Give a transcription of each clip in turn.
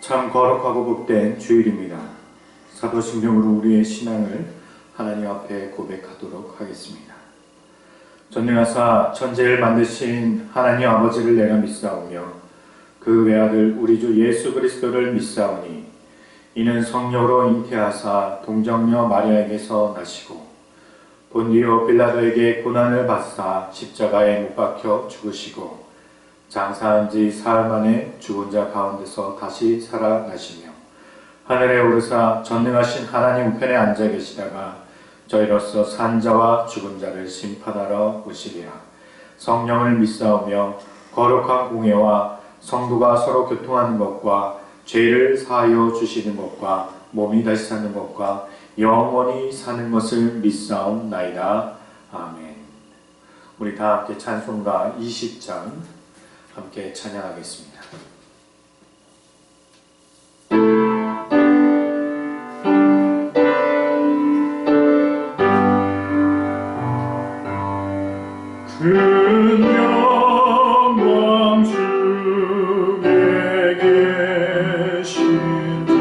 참 거룩하고 복된 주일입니다. 사도신경으로 우리의 신앙을 하나님 앞에 고백하도록 하겠습니다. 전능하사 천지를 만드신 하나님 아버지를 내가 믿사오며 그 외아들 우리 주 예수 그리스도를 믿사오니 이는 성령으로 잉태하사 동정녀 마리아에게서 나시고 본디오 빌라도에게 고난을 받사 십자가에 못 박혀 죽으시고 장사한 지 사흘 만에 죽은 자 가운데서 다시 살아나시며 하늘에 오르사 전능하신 하나님 우편에 앉아 계시다가 저희로서 산 자와 죽은 자를 심판하러 오시리라. 성령을 믿사오며 거룩한 공예와 성도가 서로 교통하는 것과 죄를 사하여 주시는 것과 몸이 다시 사는 것과 영원히 사는 것을 믿사옵나이다. 아멘. 우리 다 함께 찬송가 20장 함께 찬양하겠습니다. 큰 영광 중에 계신 주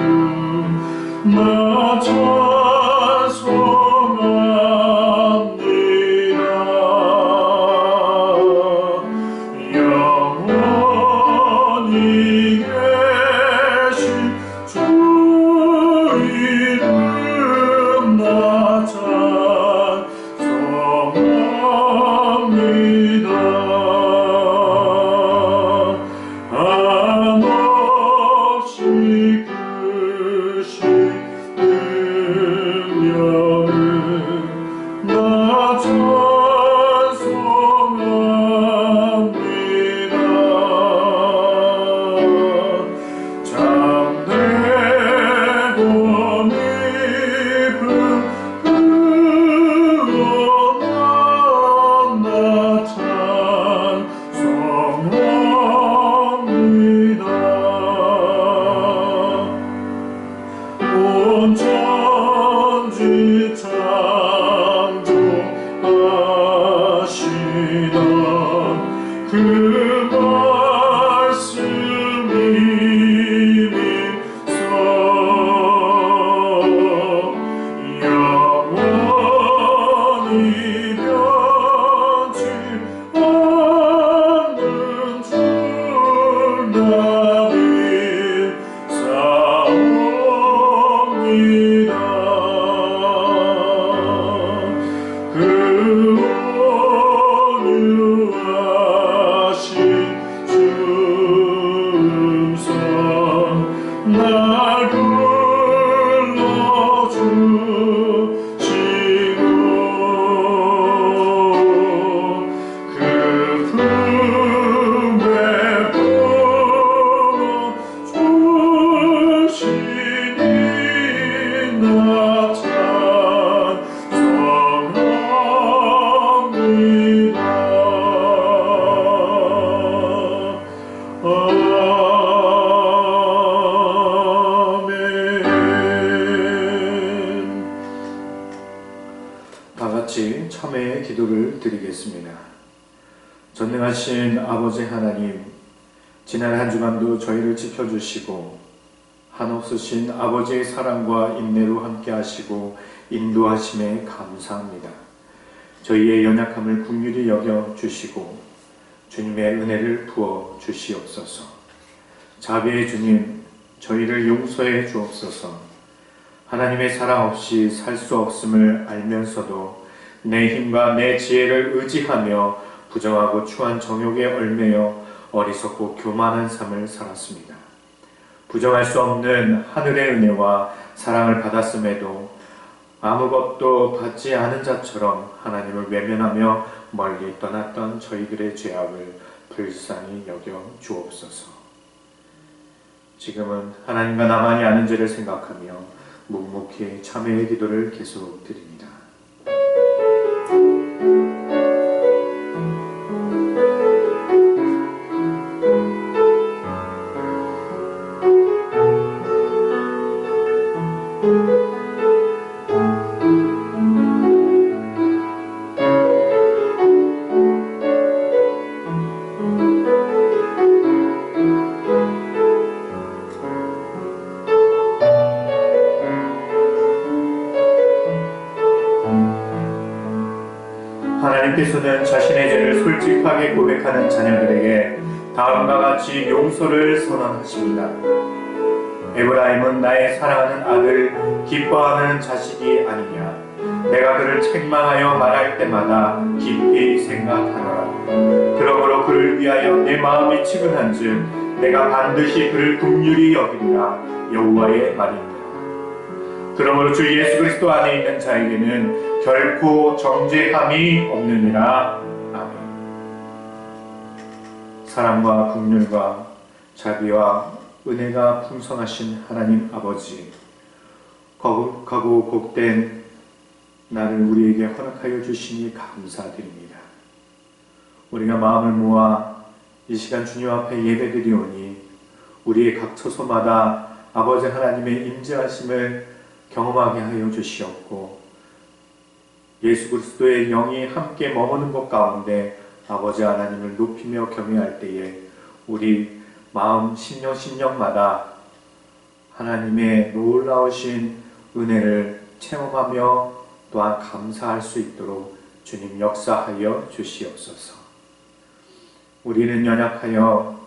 나 찬송합니다. 영원히 계신 주 이름 나 찬송합니다. 한없이 크신 능력을 나 찬송합니다. 참되고 깊은 구원만 나 찬송합니다. 온 천지 창조하시던 그 말씀이 믿서 영원히 변치 않는 줄 나 믿사옵니다. 그 온유하신 주음성 날 불러주시고 그 품에 품어주시니 나 찬송합니다. 아멘. 다같이 참회의 기도를 드리겠습니다. 전능하신 아버지 하나님, 지난 한 주간도 저희를 지켜주시고 한없으신 아버지의 사랑과 인내로 함께 하시고 인도하심에 감사합니다. 저희의 연약함을 긍휼히 여겨 주시고 주님의 은혜를 부어 주시옵소서. 자비의 주님, 저희를 용서해 주옵소서. 하나님의 사랑 없이 살 수 없음을 알면서도 내 힘과 내 지혜를 의지하며 부정하고 추한 정욕에 얽매여 어리석고 교만한 삶을 살았습니다. 부정할 수 없는 하늘의 은혜와 사랑을 받았음에도 아무것도 받지 않은 자처럼 하나님을 외면하며 멀리 떠났던 저희들의 죄악을 불쌍히 여겨 주옵소서. 지금은 하나님과 나만이 아는 죄를 생각하며 묵묵히 참회의 기도를 계속 드립니다. 하나님께서는 자신의 죄를 솔직하게 고백하는 자녀들에게 다음과 같이 용서를 선언하십니다. 에브라임은 나의 사랑하는 아들, 기뻐하는 자식이 아니냐. 내가 그를 책망하여 말할 때마다 깊이 생각하노라. 그러므로 그를 위하여 내 마음이 측은한즉 내가 반드시 그를 긍휼히 여기리라. 여호와의 말입니다. 그러므로 주 예수 그리스도 안에 있는 자에게는 결코 정죄함이 없느니라. 아멘. 사랑과 긍휼과 자비와 은혜가 풍성하신 하나님 아버지, 거룩하고 복된 나를 우리에게 허락하여 주시니 감사드립니다. 우리가 마음을 모아 이 시간 주님 앞에 예배드리오니 우리의 각 처소마다 아버지 하나님의 임재하심을 경험하게 하여 주시옵고, 예수 그리스도의 영이 함께 머무는 것 가운데 아버지 하나님을 높이며 경외할 때에 우리 마음 심령마다 하나님의 놀라우신 은혜를 체험하며 또한 감사할 수 있도록 주님 역사하여 주시옵소서. 우리는 연약하여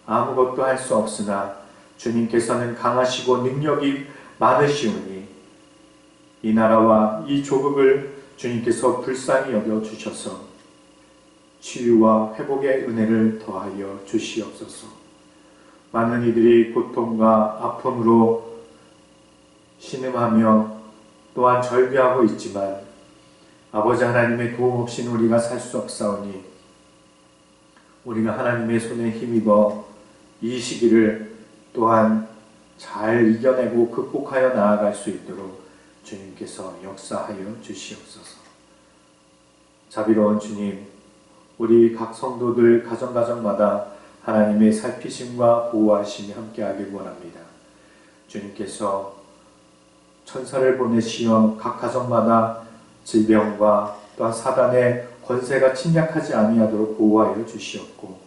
아무것도 할 수 없으나 주님께서는 강하시고 능력이 많으시오니 이 나라와 이 조국을 주님께서 불쌍히 여겨주셔서 치유와 회복의 은혜를 더하여 주시옵소서. 많은 이들이 고통과 아픔으로 신음하며 또한 절규하고 있지만 아버지 하나님의 도움 없이는 우리가 살 수 없사오니 우리가 하나님의 손에 힘입어 이 시기를 또한 잘 이겨내고 극복하여 나아갈 수 있도록 주님께서 역사하여 주시옵소서. 자비로운 주님, 우리 각 성도들 가정마다 하나님의 살피심과 보호하심이 함께하길 원합니다. 주님께서 천사를 보내시어 각 가정마다 질병과 또한 사단의 권세가 침략하지 아니하도록 보호하여 주시옵고,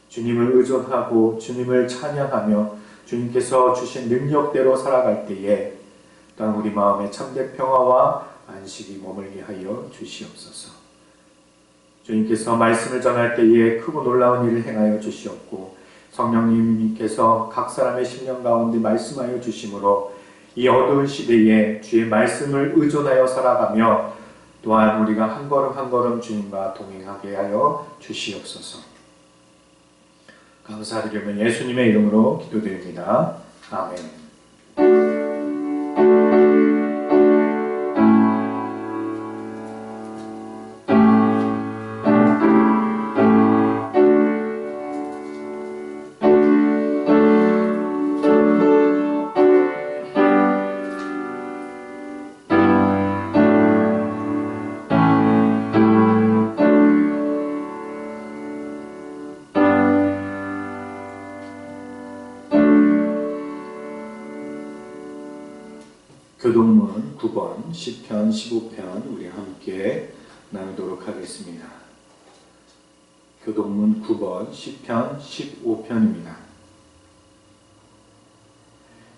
주님을 의존하고 주님을 찬양하며 주님께서 주신 능력대로 살아갈 때에 또한 우리 마음에 참된 평화와 안식이 머물게 하여 주시옵소서. 주님께서 말씀을 전할 때에 크고 놀라운 일을 행하여 주시옵고, 성령님께서 각 사람의 심령 가운데 말씀하여 주심으로 이 어두운 시대에 주의 말씀을 의존하여 살아가며 또한 우리가 한 걸음 한 걸음 주님과 동행하게 하여 주시옵소서. 감사드리며 예수님의 이름으로 기도드립니다. 아멘. 교동문 9번, 10편, 15편 우리 함께 나누도록 하겠습니다. 교동문 9번, 10편, 15편입니다.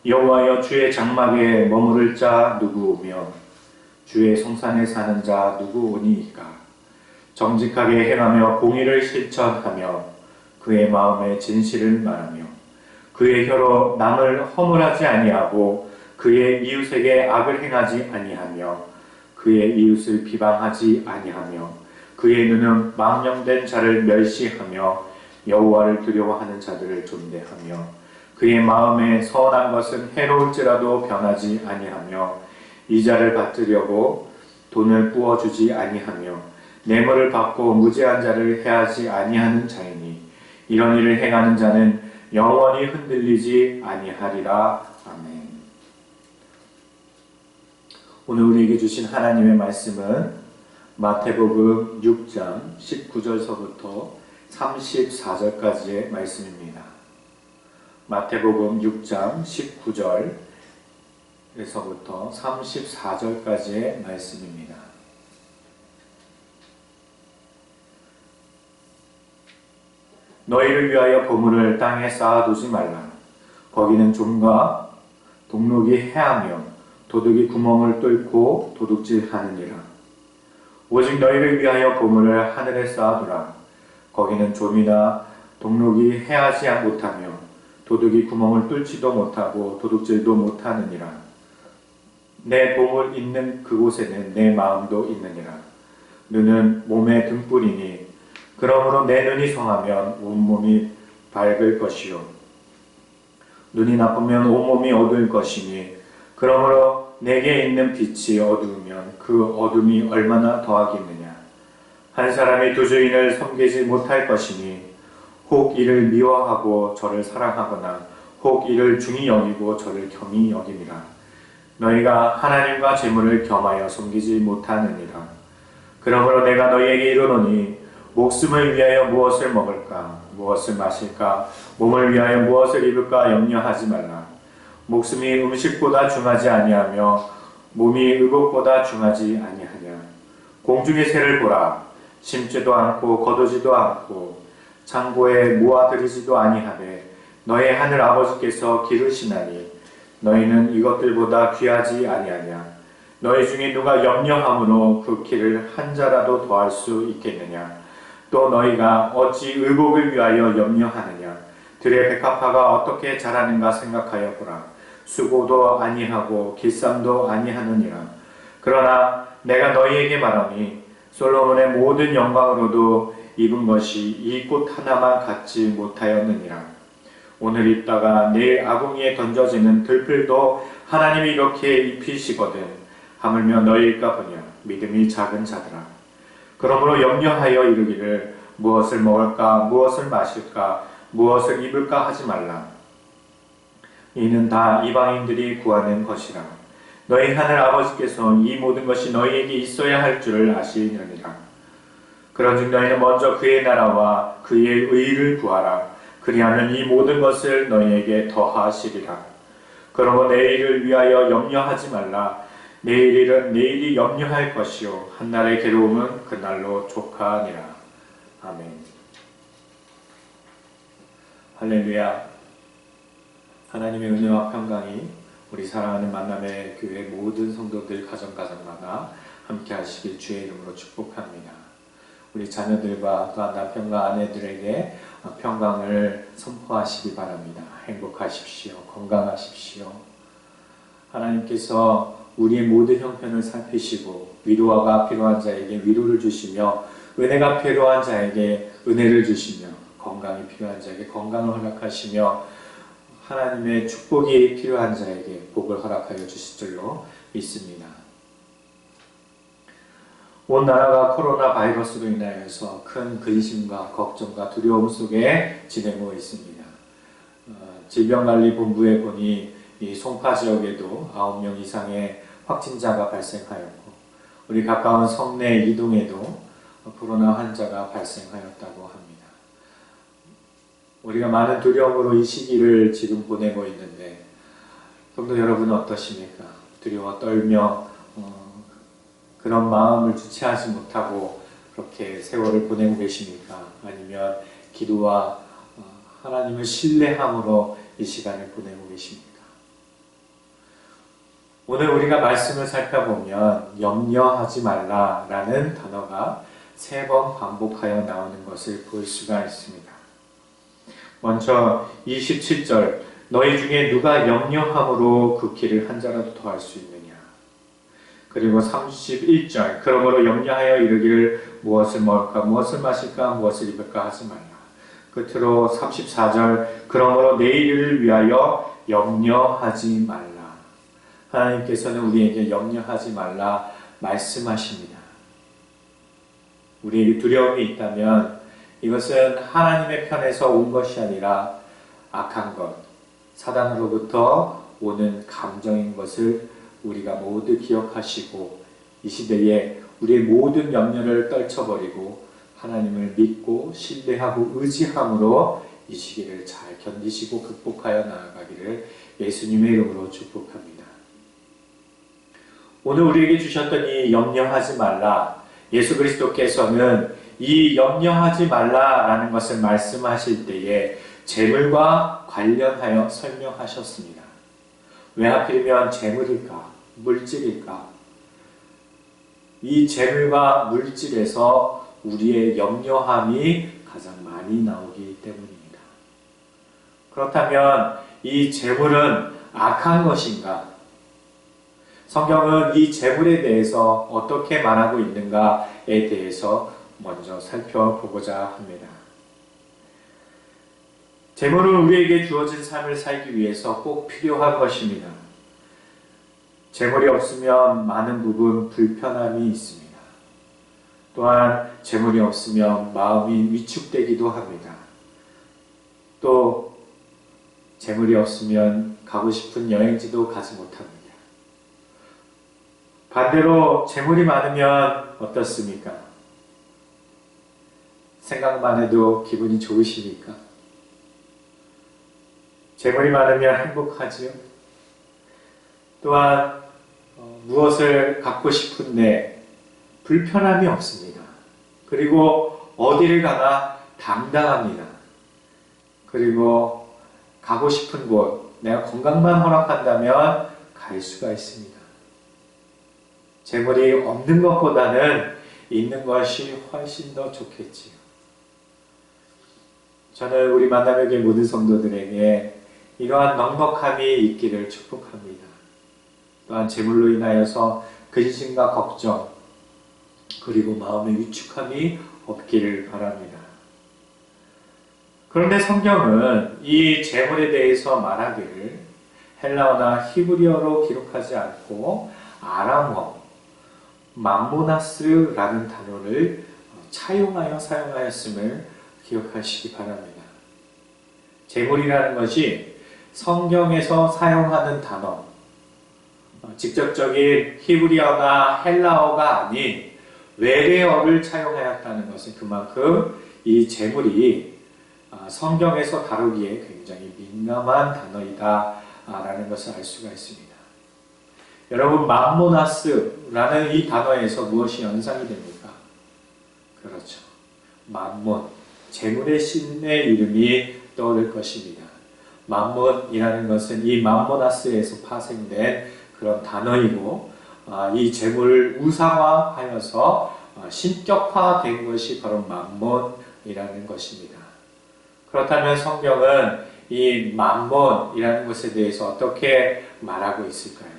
여호와여, 주의 장막에 머무를 자 누구오며 주의 성산에 사는 자 누구오니이까. 정직하게 행하며 공의를 실천하며 그의 마음에 진실을 말하며 그의 혀로 남을 허물하지 아니하고 그의 이웃에게 악을 행하지 아니하며 그의 이웃을 비방하지 아니하며 그의 눈은 망령된 자를 멸시하며 여호와를 두려워하는 자들을 존대하며 그의 마음에 선한 것은 해로울지라도 변하지 아니하며 이자를 받으려고 돈을 부어주지 아니하며 뇌물을 받고 무죄한 자를 해하지 아니하는 자이니 이런 일을 행하는 자는 영원히 흔들리지 아니하리라. 아멘. 오늘 우리에게 주신 하나님의 말씀은 마태복음 6장 19절서부터 34절까지의 말씀입니다. 마태복음 6장 19절에서부터 34절까지의 말씀입니다. 너희를 위하여 보물을 땅에 쌓아두지 말라. 거기는 좀과 동록이 해하며 도둑이 구멍을 뚫고 도둑질하느니라. 오직 너희를 위하여 보물을 하늘에 쌓아두라. 거기는 좀이나 동록이 해하지 못하며 도둑이 구멍을 뚫지도 못하고 도둑질도 못하느니라. 내 보물 있는 그곳에는 내 마음도 있느니라. 눈은 몸의 등불이니 그러므로 내 눈이 성하면 온몸이 밝을 것이요 눈이 나쁘면 온몸이 어두울 것이니 그러므로 내게 있는 빛이 어두우면 그 어둠이 얼마나 더하겠느냐. 한 사람이 두 주인을 섬기지 못할 것이니 혹 이를 미워하고 저를 사랑하거나 혹 이를 중히 여기고 저를 경히 여김이라. 너희가 하나님과 재물을 겸하여 섬기지 못하느니라. 그러므로 내가 너희에게 이르노니 목숨을 위하여 무엇을 먹을까 무엇을 마실까 몸을 위하여 무엇을 입을까 염려하지 말라. 목숨이 음식보다 중하지 아니하며 몸이 의복보다 중하지 아니하냐. 공중의 새를 보라. 심지도 않고 거두지도 않고 창고에 모아들이지도 아니하되 너희 하늘 아버지께서 기르시나니 너희는 이것들보다 귀하지 아니하냐. 너희 중에 누가 염려함으로 그 키를 한 자라도 더할 수 있겠느냐. 또 너희가 어찌 의복을 위하여 염려하느냐. 들의 백합화가 어떻게 자라는가 생각하여 보라. 수고도 아니하고 길쌈도 아니하느니라. 그러나 내가 너희에게 말하니 솔로몬의 모든 영광으로도 입은 것이 이 꽃 하나만 갖지 못하였느니라. 오늘 입다가 내일 아궁이에 던져지는 들풀도 하나님이 이렇게 입히시거든 하물며 너희일까 보냐. 믿음이 작은 자들아. 그러므로 염려하여 이르기를 무엇을 먹을까 무엇을 마실까 무엇을 입을까 하지 말라. 이는 다 이방인들이 구하는 것이라. 너희 하늘 아버지께서 이 모든 것이 너희에게 있어야 할 줄을 아시느니라. 그런즉 너희는 먼저 그의 나라와 그의 의를 구하라. 그리하면 이 모든 것을 너희에게 더하시리라. 그러므로 내일을 위하여 염려하지 말라. 내일이 염려할 것이요 한날의 괴로움은 그날로 족하니라. 아멘. 할렐루야. 하나님의 은혜와 평강이 우리 사랑하는 만남의 교회 모든 성도들 가정가정마다 함께 하시길 주의 이름으로 축복합니다. 우리 자녀들과 또한 남편과 아내들에게 평강을 선포하시기 바랍니다. 행복하십시오. 건강하십시오. 하나님께서 우리의 모든 형편을 살피시고 위로가 필요한 자에게 위로를 주시며 은혜가 필요한 자에게 은혜를 주시며 건강이 필요한 자에게 건강을 허락하시며 하나님의 축복이 필요한 자에게 복을 허락하여 주실 줄로 믿습니다. 온 나라가 코로나 바이러스로 인하여서 큰 근심과 걱정과 두려움 속에 지내고 있습니다. 질병관리본부에 보니 이 송파 지역에도 9명 이상의 확진자가 발생하였고 우리 가까운 성내 이동에도 코로나 환자가 발생하였다고 합니다. 우리가 많은 두려움으로 이 시기를 지금 보내고 있는데 성도 여러분은 어떠십니까? 두려워 떨며 그런 마음을 주체하지 못하고 그렇게 세월을 보내고 계십니까? 아니면 기도와 하나님을 신뢰함으로 이 시간을 보내고 계십니까? 오늘 우리가 말씀을 살펴보면 염려하지 말라라는 단어가 3번 반복하여 나오는 것을 볼 수가 있습니다. 먼저 27절 너희 중에 누가 염려함으로 그 길을 한 자라도 더할 수 있느냐. 그리고 31절 그러므로 염려하여 이르기를 무엇을 먹을까 무엇을 마실까 무엇을 입을까 하지 말라. 끝으로 34절 그러므로 내일을 위하여 염려하지 말라. 하나님께서는 우리에게 염려하지 말라 말씀하십니다. 우리에게 두려움이 있다면 이것은 하나님의 편에서 온 것이 아니라 악한 것, 사단으로부터 오는 감정인 것을 우리가 모두 기억하시고 이 시대에 우리의 모든 염려를 떨쳐버리고 하나님을 믿고 신뢰하고 의지함으로 이 시기를 잘 견디시고 극복하여 나아가기를 예수님의 이름으로 축복합니다. 오늘 우리에게 주셨던 이 염려하지 말라, 예수 그리스도께서는 이 염려하지 말라라는 것을 말씀하실 때에 재물과 관련하여 설명하셨습니다. 왜 하필이면 재물일까? 물질일까? 이 재물과 물질에서 우리의 염려함이 가장 많이 나오기 때문입니다. 그렇다면 이 재물은 악한 것인가? 성경은 이 재물에 대해서 어떻게 말하고 있는가에 대해서 먼저 살펴보고자 합니다. 재물은 우리에게 주어진 삶을 살기 위해서 꼭 필요한 것입니다. 재물이 없으면 많은 부분 불편함이 있습니다. 또한 재물이 없으면 마음이 위축되기도 합니다. 또 재물이 없으면 가고 싶은 여행지도 가지 못합니다. 반대로 재물이 많으면 어떻습니까? 생각만 해도 기분이 좋으십니까? 재물이 많으면 행복하지요? 또한 무엇을 갖고 싶은데 불편함이 없습니다. 그리고 어디를 가나 당당합니다. 그리고 가고 싶은 곳, 내가 건강만 허락한다면 갈 수가 있습니다. 재물이 없는 것보다는 있는 것이 훨씬 더 좋겠지요. 저는 우리 만남의 교회 모든 성도들에게 이러한 넉넉함이 있기를 축복합니다. 또한 재물로 인하여서 근심과 걱정, 그리고 마음의 위축함이 없기를 바랍니다. 그런데 성경은 이 재물에 대해서 말하기를 헬라어나 히브리어로 기록하지 않고 아람어, 맘모나스라는 단어를 차용하여 사용하였음을 기억하시기 바랍니다. 재물이라는 것이 성경에서 사용하는 단어, 직접적인 히브리어나 헬라어가 아닌 외래어를 차용하였다는 것은 그만큼 이 재물이 성경에서 다루기에 굉장히 민감한 단어이다라는 것을 알 수가 있습니다. 여러분, 맘모나스라는 이 단어에서 무엇이 연상이 됩니까? 그렇죠. 맘몬, 재물의 신의 이름이 떠오를 것입니다. 맘몬이라는 것은 이 맘모나스에서 파생된 그런 단어이고, 이 재물을 우상화하여서 신격화된 것이 바로 맘몬이라는 것입니다. 그렇다면 성경은 이 맘몬이라는 것에 대해서 어떻게 말하고 있을까요?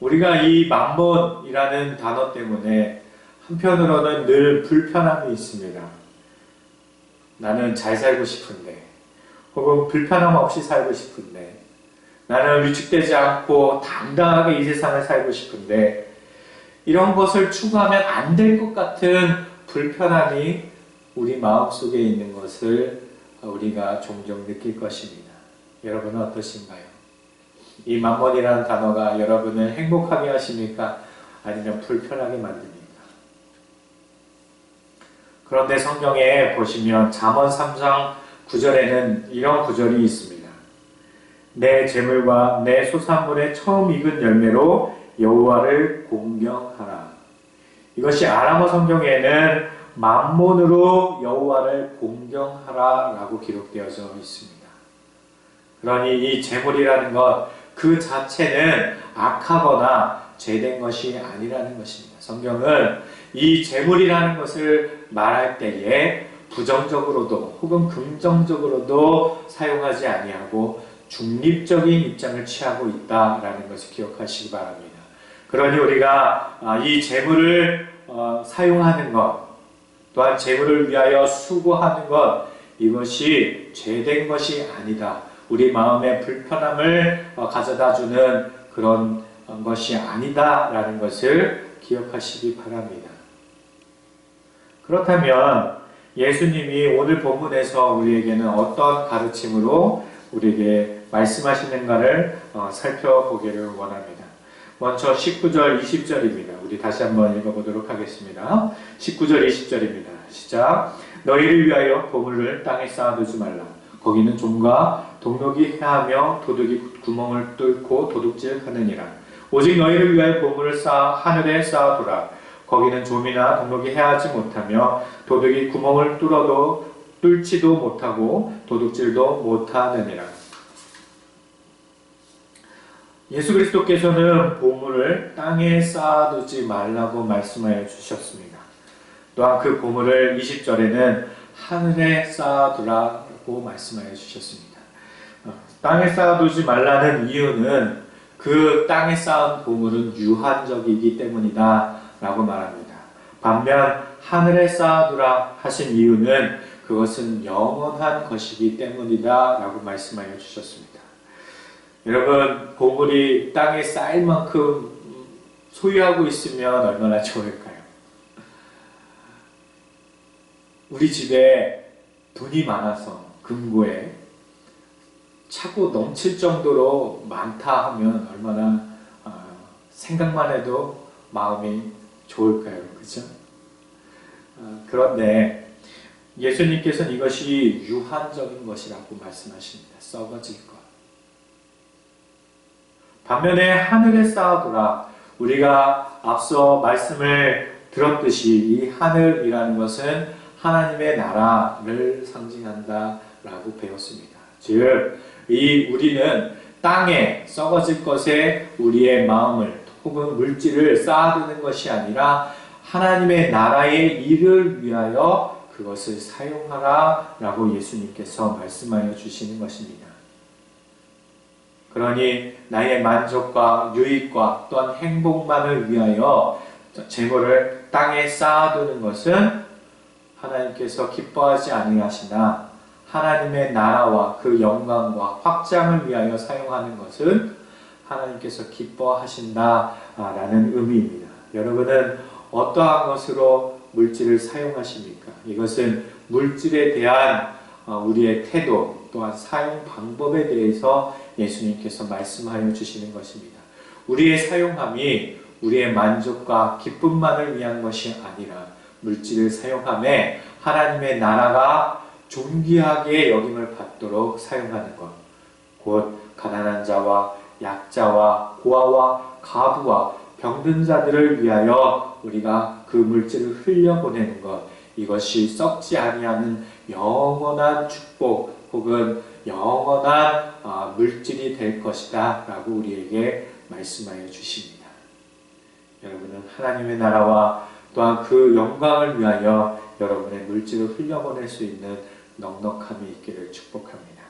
우리가 이 맘몬이라는 단어 때문에 한편으로는 늘 불편함이 있습니다. 나는 잘 살고 싶은데, 혹은 불편함 없이 살고 싶은데, 나는 위축되지 않고 당당하게 이 세상을 살고 싶은데, 이런 것을 추구하면 안 될 것 같은 불편함이 우리 마음속에 있는 것을 우리가 종종 느낄 것입니다. 여러분은 어떠신가요? 이 맘몬이라는 단어가 여러분을 행복하게 하십니까? 아니면 불편하게 만듭니까? 그런데 성경에 보시면 잠언 3장 9절에는 이런 구절이 있습니다. 내 재물과 내 소산물의 처음 익은 열매로 여호와를 공경하라. 이것이 아람어 성경에는 맘몬으로 여호와를 공경하라 라고 기록되어져 있습니다. 그러니 이 재물이라는 것 그 자체는 악하거나 죄된 것이 아니라는 것입니다. 성경은 이 재물이라는 것을 말할 때에 부정적으로도 혹은 긍정적으로도 사용하지 아니하고 중립적인 입장을 취하고 있다라는 것을 기억하시기 바랍니다. 그러니 우리가 이 재물을 사용하는 것, 또한 재물을 위하여 수고하는 것, 이것이 죄된 것이 아니다. 우리 마음의 불편함을 가져다주는 그런 것이 아니다라는 것을 기억하시기 바랍니다. 그렇다면 예수님이 오늘 본문에서 우리에게는 어떤 가르침으로 우리에게 말씀하시는가를 살펴보기를 원합니다. 먼저 19절, 20절입니다. 우리 다시 한번 읽어보도록 하겠습니다. 19절, 20절입니다. 시작. 너희를 위하여 보물을 땅에 쌓아두지 말라. 거기는 좀과 동록이 해하며 도둑이 구멍을 뚫고 도둑질하느니라. 오직 너희를 위하여 보물을 하늘에 쌓아두라. 거기는 좀이나 동록이 해하지 못하며 도둑이 구멍을 뚫지도 못하고 도둑질도 못하느니라. 예수 그리스도께서는 보물을 땅에 쌓아두지 말라고 말씀하여 주셨습니다. 또한 그 보물을 20절에는 하늘에 쌓아두라고 말씀하여 주셨습니다. 땅에 쌓아두지 말라는 이유는 그 땅에 쌓은 보물은 유한적이기 때문이다 라고 말합니다. 반면 하늘에 쌓아두라 하신 이유는 그것은 영원한 것이기 때문이다 라고 말씀하여 주셨습니다. 여러분, 보물이 땅에 쌓일 만큼 소유하고 있으면 얼마나 좋을까요? 우리 집에 돈이 많아서 금고에 차고 넘칠 정도로 많다 하면 얼마나 생각만 해도 마음이 좋을까요? 그죠? 그런데 예수님께서는 이것이 유한적인 것이라고 말씀하십니다. 썩어질 것. 반면에 하늘에 쌓아두라. 우리가 앞서 말씀을 들었듯이 이 하늘이라는 것은 하나님의 나라를 상징한다라고 배웠습니다. 즉, 우리는 땅에 썩어질 것에 우리의 마음을 혹은 물질을 쌓아두는 것이 아니라 하나님의 나라의 일을 위하여 그것을 사용하라 라고 예수님께서 말씀하여 주시는 것입니다. 그러니 나의 만족과 유익과 또한 행복만을 위하여 재물을 땅에 쌓아두는 것은 하나님께서 기뻐하지 아니하시나 하나님의 나라와 그 영광과 확장을 위하여 사용하는 것은 하나님께서 기뻐하신다라는 의미입니다. 여러분은 어떠한 것으로 물질을 사용하십니까? 이것은 물질에 대한 우리의 태도 또한 사용 방법에 대해서 예수님께서 말씀하여 주시는 것입니다. 우리의 사용함이 우리의 만족과 기쁨만을 위한 것이 아니라 물질을 사용함에 하나님의 나라가 존귀하게 여김을 받도록 사용하는 것, 곧 가난한 자와 약자와 고아와 가부와 병든 자들을 위하여 우리가 그 물질을 흘려보내는 것, 이것이 썩지 아니하는 영원한 축복 혹은 영원한 물질이 될 것이다 라고 우리에게 말씀하여 주십니다. 여러분은 하나님의 나라와 또한 그 영광을 위하여 여러분의 물질을 흘려보낼 수 있는 넉넉함이 있기를 축복합니다.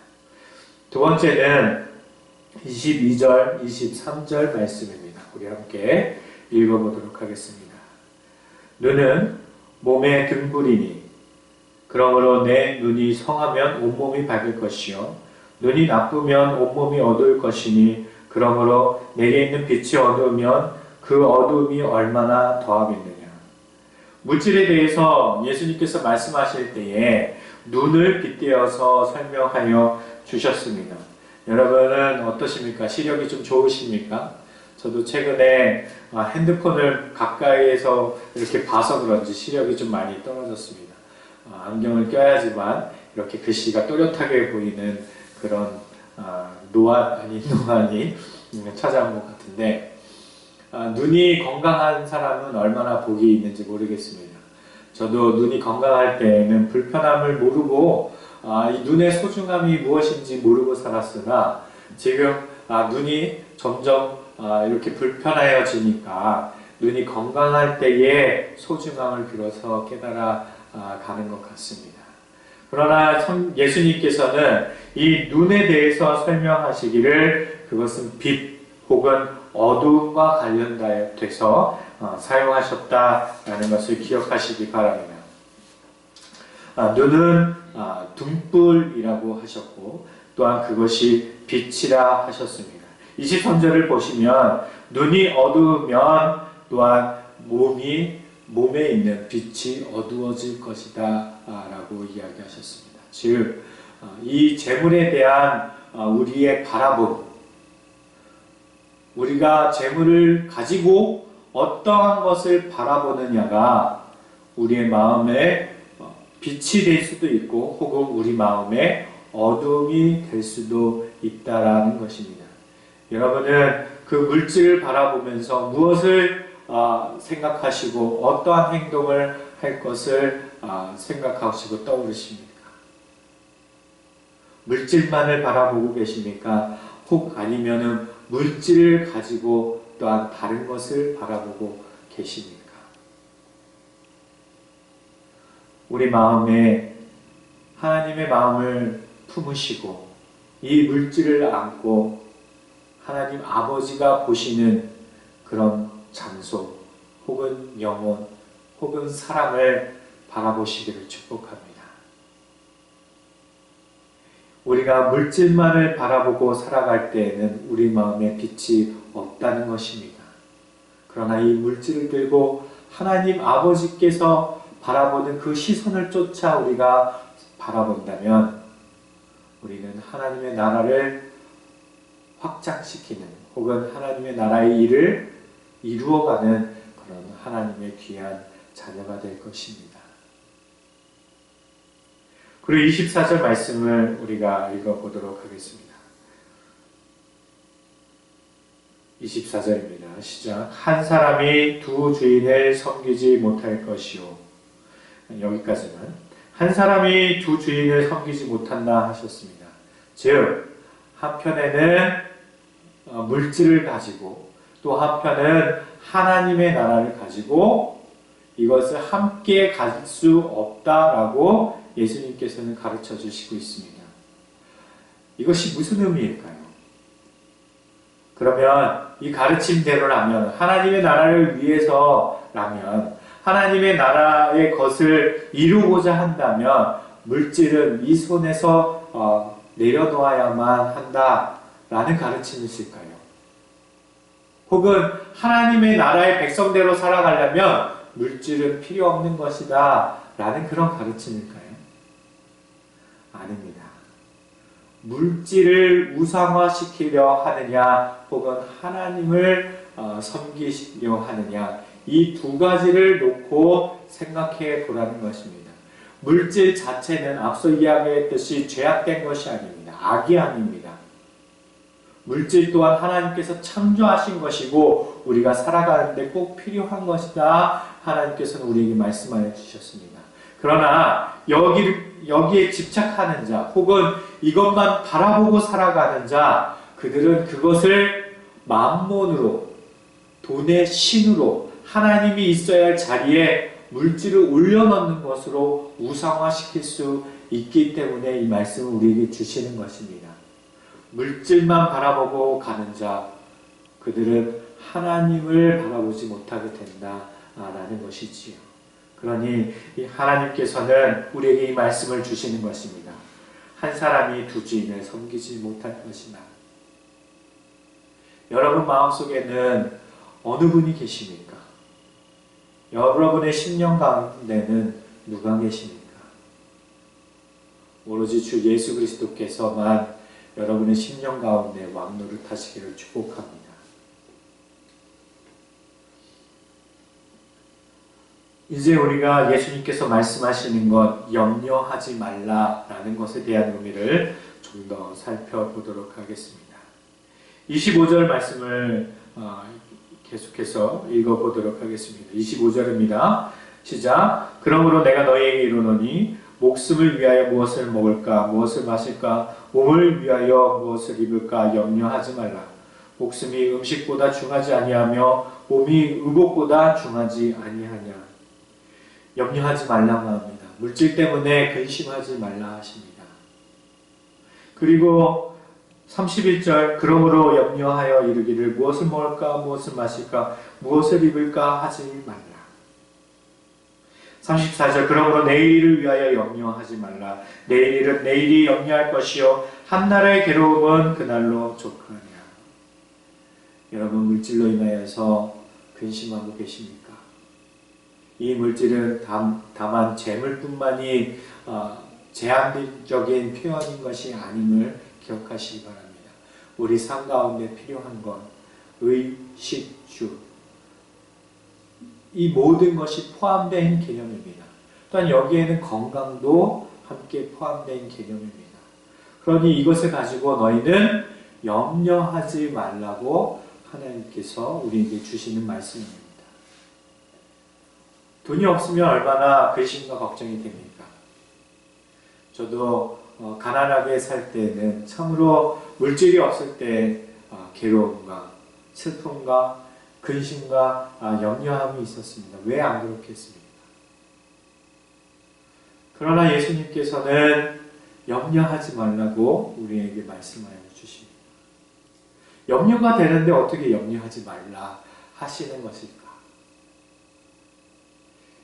두 번째는 22절, 23절 말씀입니다. 우리 함께 읽어보도록 하겠습니다. 눈은 몸의 등불이니 그러므로 내 눈이 성하면 온몸이 밝을 것이요 눈이 나쁘면 온몸이 어두울 것이니 그러므로 내게 있는 빛이 어두우면 그 어두움이 얼마나 더하겠느냐. 물질에 대해서 예수님께서 말씀하실 때에 눈을 빗대어서 설명하여 주셨습니다. 여러분은 어떠십니까? 시력이 좀 좋으십니까? 저도 최근에 핸드폰을 가까이에서 이렇게 봐서 그런지 시력이 좀 많이 떨어졌습니다. 안경을 껴야지만 이렇게 글씨가 또렷하게 보이는 그런 노안이 찾아온 것 같은데, 눈이 건강한 사람은 얼마나 복이 있는지 모르겠습니다. 저도 눈이 건강할 때에는 불편함을 모르고 이 눈의 소중함이 무엇인지 모르고 살았으나 지금 눈이 점점 이렇게 불편해지니까 눈이 건강할 때의 소중함을 비로소 깨달아 가는 것 같습니다. 그러나 예수님께서는 이 눈에 대해서 설명하시기를 그것은 빛 혹은 어두움과 관련돼서 사용하셨다라는 것을 기억하시기 바랍니다. 눈은 등불이라고 하셨고 또한 그것이 빛이라 하셨습니다. 23절을 보시면 눈이 어두우면 또한 몸에 있는 빛이 어두워질 것이다 라고 이야기하셨습니다. 즉, 이 재물에 대한 우리의 바라봄, 우리가 재물을 가지고 어떠한 것을 바라보느냐가 우리의 마음에 빛이 될 수도 있고 혹은 우리 마음에 어둠이 될 수도 있다라는 것입니다. 여러분은 그 물질을 바라보면서 무엇을 생각하시고 어떠한 행동을 할 것을 생각하시고 떠오르십니까? 물질만을 바라보고 계십니까? 혹 아니면은 물질을 가지고 또한 다른 것을 바라보고 계십니까? 우리 마음에 하나님의 마음을 품으시고 이 물질을 안고 하나님 아버지가 보시는 그런 장소 혹은 영혼 혹은 사람을 바라보시기를 축복합니다. 우리가 물질만을 바라보고 살아갈 때에는 우리 마음에 빛이 없다는 것입니다. 그러나 이 물질을 들고 하나님 아버지께서 바라보는 그 시선을 쫓아 우리가 바라본다면 우리는 하나님의 나라를 확장시키는 혹은 하나님의 나라의 일을 이루어가는 그런 하나님의 귀한 자녀가 될 것입니다. 그리고 24절 말씀을 우리가 읽어보도록 하겠습니다. 24절입니다. 시작. 한 사람이 두 주인을 섬기지 못할 것이요. 여기까지는 한 사람이 두 주인을 섬기지 못한다 하셨습니다. 즉 한편에는 물질을 가지고 또 한편은 하나님의 나라를 가지고 이것을 함께 가질 수 없다라고 예수님께서는 가르쳐 주시고 있습니다. 이것이 무슨 의미일까요? 그러면 이 가르침대로라면 하나님의 나라를 위해서라면 하나님의 나라의 것을 이루고자 한다면 물질은 이 손에서 내려놓아야만 한다라는 가르침이실까요? 혹은 하나님의 나라의 백성대로 살아가려면 물질은 필요 없는 것이다 라는 그런 가르침일까요? 아닙니다. 물질을 우상화시키려 하느냐 혹은 하나님을 섬기려 하느냐 이 두 가지를 놓고 생각해 보라는 것입니다. 물질 자체는 앞서 이야기했듯이 죄악된 것이 아닙니다. 악이 아닙니다. 물질 또한 하나님께서 창조하신 것이고 우리가 살아가는데 꼭 필요한 것이다. 하나님께서는 우리에게 말씀하여 주셨습니다. 그러나 여기에 집착하는 자 혹은 이것만 바라보고 살아가는 자 그들은 그것을 만몬으로 돈의 신으로 하나님이 있어야 할 자리에 물질을 올려놓는 것으로 우상화시킬 수 있기 때문에 이 말씀을 우리에게 주시는 것입니다. 물질만 바라보고 가는 자 그들은 하나님을 바라보지 못하게 된다라는 것이지요. 그러니 하나님께서는 우리에게 이 말씀을 주시는 것입니다. 한 사람이 두 주인을 섬기지 못할 것이나 여러분 마음속에는 어느 분이 계십니까? 여러분의 심령 가운데는 누가 계십니까? 오로지 주 예수 그리스도께서만 여러분의 심령 가운데 왕노릇 하시기를 축복합니다. 이제 우리가 예수님께서 말씀하시는 것 염려하지 말라라는 것에 대한 의미를 좀 더 살펴보도록 하겠습니다. 25절 말씀을 계속해서 읽어보도록 하겠습니다. 25절입니다. 시작. 그러므로 내가 너희에게 이르노니 목숨을 위하여 무엇을 먹을까 무엇을 마실까 몸을 위하여 무엇을 입을까 염려하지 말라. 목숨이 음식보다 중하지 아니하며 몸이 의복보다 중하지 아니하냐. 염려하지 말라고 합니다. 물질 때문에 근심하지 말라 하십니다. 그리고 31절 그러므로 염려하여 이르기를 무엇을 먹을까 무엇을 마실까 무엇을 입을까 하지 말라. 34절 그러므로 내일을 위하여 염려하지 말라. 내일은 내일이 염려할 것이요 한날의 괴로움은 그날로 족하냐. 여러분 물질로 인하여서 근심하고 계십니까? 이 물질은 다만 재물뿐만이 제한적인 표현인 것이 아님을 기억하시기 바랍니다. 우리 삶 가운데 필요한 것, 의, 식, 주 이 모든 것이 포함된 개념입니다. 또한 여기에는 건강도 함께 포함된 개념입니다. 그러니 이것을 가지고 너희는 염려하지 말라고 하나님께서 우리에게 주시는 말씀입니다. 돈이 없으면 얼마나 근심과 걱정이 됩니까? 저도 가난하게 살 때는 참으로 물질이 없을 때 괴로움과 슬픔과 근심과 염려함이 있었습니다. 왜 안 그렇겠습니까? 그러나 예수님께서는 염려하지 말라고 우리에게 말씀하여 주십니다. 염려가 되는데 어떻게 염려하지 말라 하시는 것일까?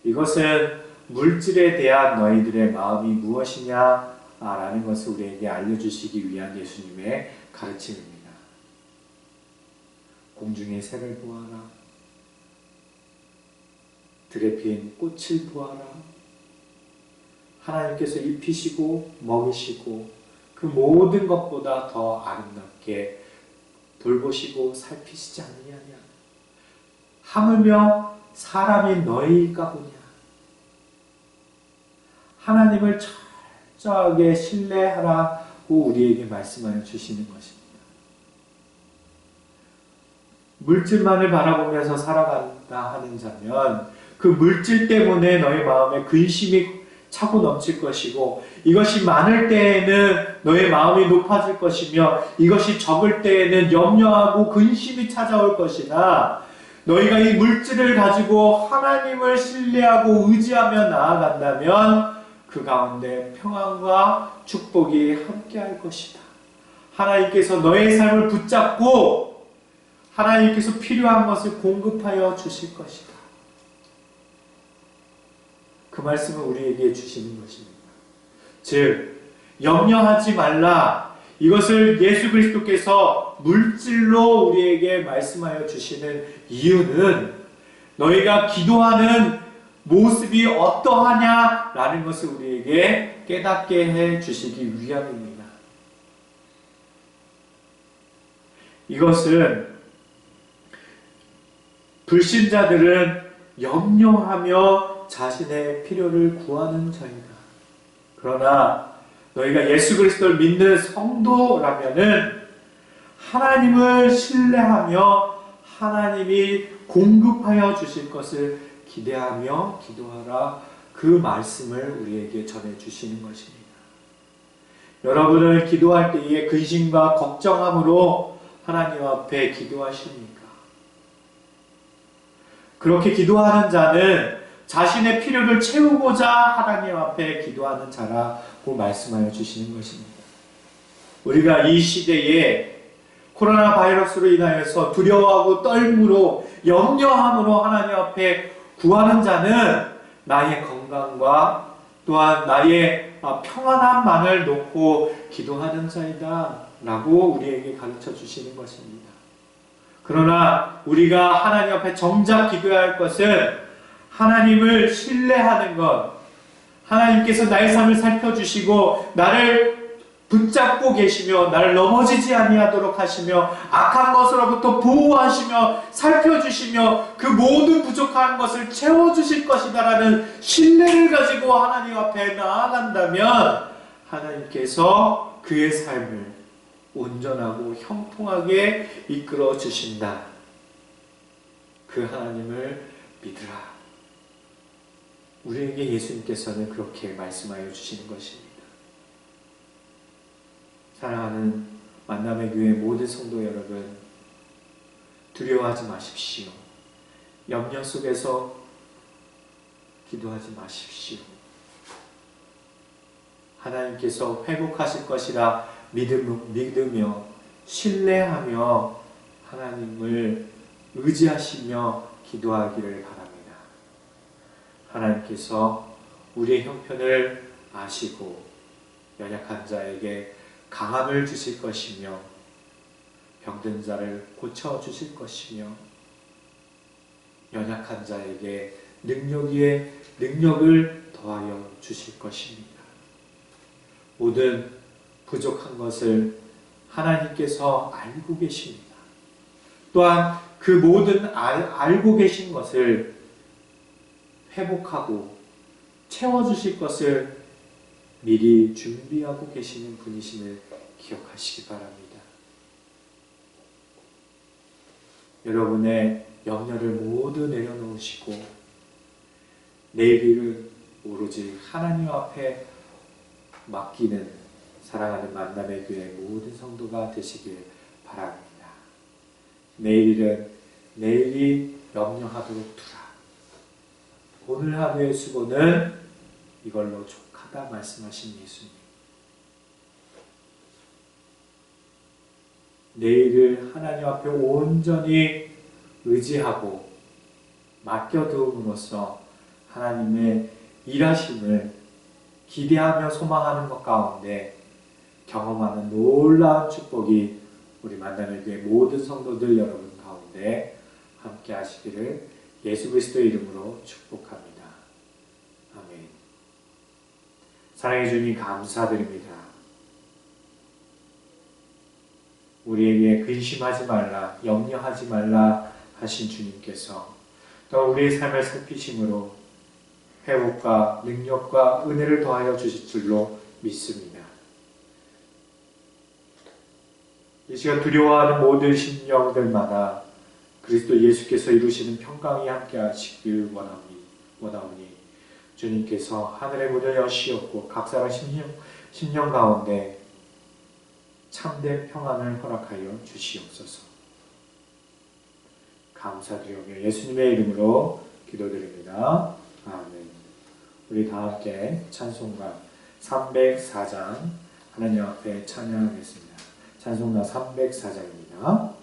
이것은 물질에 대한 너희들의 마음이 무엇이냐 라는 것을 우리에게 알려주시기 위한 예수님의 가르침입니다. 공중의 새를 보아라. 들에 핀 꽃을 보아라. 하나님께서 입히시고 먹이시고 그 모든 것보다 더 아름답게 돌보시고 살피시지 않느냐. 하물며 사람이 너희가 보냐. 하나님을 철저하게 신뢰하라고 우리에게 말씀하여 주시는 것입니다. 물질만을 바라보면서 살아간다 하는 자면 그 물질 때문에 너희 마음에 근심이 차고 넘칠 것이고 이것이 많을 때에는 너의 마음이 높아질 것이며 이것이 적을 때에는 염려하고 근심이 찾아올 것이나 너희가 이 물질을 가지고 하나님을 신뢰하고 의지하며 나아간다면 그 가운데 평안과 축복이 함께할 것이다. 하나님께서 너의 삶을 붙잡고 하나님께서 필요한 것을 공급하여 주실 것이다. 그 말씀을 우리에게 주시는 것입니다. 즉, 염려하지 말라. 이것을 예수 그리스도께서 물질로 우리에게 말씀하여 주시는 이유는 너희가 기도하는 모습이 어떠하냐라는 것을 우리에게 깨닫게 해 주시기 위함입니다. 이것은 불신자들은 염려하며 자신의 필요를 구하는 자이다. 그러나 너희가 예수 그리스도를 믿는 성도라면은 하나님을 신뢰하며 하나님이 공급하여 주실 것을 기대하며 기도하라. 그 말씀을 우리에게 전해주시는 것입니다. 여러분은 기도할 때에 근심과 걱정함으로 하나님 앞에 기도하십니까? 그렇게 기도하는 자는 자신의 필요를 채우고자 하나님 앞에 기도하는 자라고 말씀하여 주시는 것입니다. 우리가 이 시대에 코로나 바이러스로 인하여서 두려워하고 떨므로 염려함으로 하나님 앞에 구하는 자는 나의 건강과 또한 나의 평안함만을 놓고 기도하는 자이다 라고 우리에게 가르쳐 주시는 것입니다. 그러나 우리가 하나님 앞에 정작 기도해야 할 것은 하나님을 신뢰하는 것, 하나님께서 나의 삶을 살펴주시고 나를 붙잡고 계시며 나를 넘어지지 아니하도록 하시며 악한 것으로부터 보호하시며 살펴주시며 그 모든 부족한 것을 채워주실 것이다라는 신뢰를 가지고 하나님 앞에 나아간다면 하나님께서 그의 삶을 온전하고 형통하게 이끌어 주신다. 그 하나님을 믿으라. 우리에게 예수님께서는 그렇게 말씀하여 주시는 것입니다. 사랑하는 만남의 교회 모든 성도 여러분, 두려워하지 마십시오. 염려 속에서 기도하지 마십시오. 하나님께서 회복하실 것이라 믿으며 신뢰하며 하나님을 의지하시며 기도하기를 바랍니다. 하나님께서 우리의 형편을 아시고 연약한 자에게 강함을 주실 것이며 병든 자를 고쳐주실 것이며 연약한 자에게 능력 위에 능력을 더하여 주실 것입니다. 모든 부족한 것을 하나님께서 알고 계십니다. 또한 그 모든 알고 계신 것을 회복하고 채워주실 것을 미리 준비하고 계시는 분이심을 기억하시기 바랍니다. 여러분의 염려를 모두 내려놓으시고 내일을 오로지 하나님 앞에 맡기는 사랑하는 만남의 교회 모든 성도가 되시길 바랍니다. 내일은 내일이 염려하도록 두라. 오늘 하루의 수고는 이걸로 족하다 말씀하신 예수님. 내일을 하나님 앞에 온전히 의지하고 맡겨두음으로써 하나님의 일하심을 기대하며 소망하는 것 가운데 경험하는 놀라운 축복이 우리 만나는 교회 모든 성도들 여러분 가운데 함께 하시기를 예수 그리스도의 이름으로 축복합니다. 아멘. 사랑해 주님 감사드립니다. 우리에게 근심하지 말라, 염려하지 말라 하신 주님께서 또 우리의 삶을 살피심으로 회복과 능력과 은혜를 더하여 주실 줄로 믿습니다. 이 시간 두려워하는 모든 심령들마다 그리스도 예수께서 이루시는 평강이 함께 하시길 원하오니 주님께서 하늘의 문을 여시었고 각 사람 심령 가운데 참된 평안을 허락하여 주시옵소서. 감사드리오며 예수님의 이름으로 기도드립니다. 아멘. 우리 다 함께 찬송가 304장 하나님 앞에 찬양하겠습니다. 찬송가 304장입니다.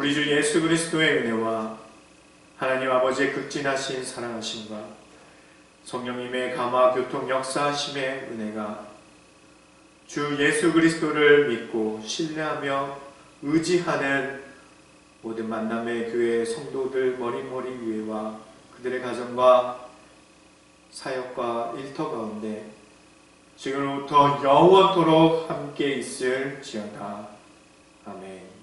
우리 주 예수 그리스도의 은혜와 하나님 아버지의 극진하신 사랑하심과 성령님의 감화 교통 역사하심의 은혜가 주 예수 그리스도를 믿고 신뢰하며 의지하는 모든 만남의 교회 성도들 머리머리 위에와 그들의 가정과 사역과 일터 가운데 지금부터 영원토록 함께 있을지어다. 아멘.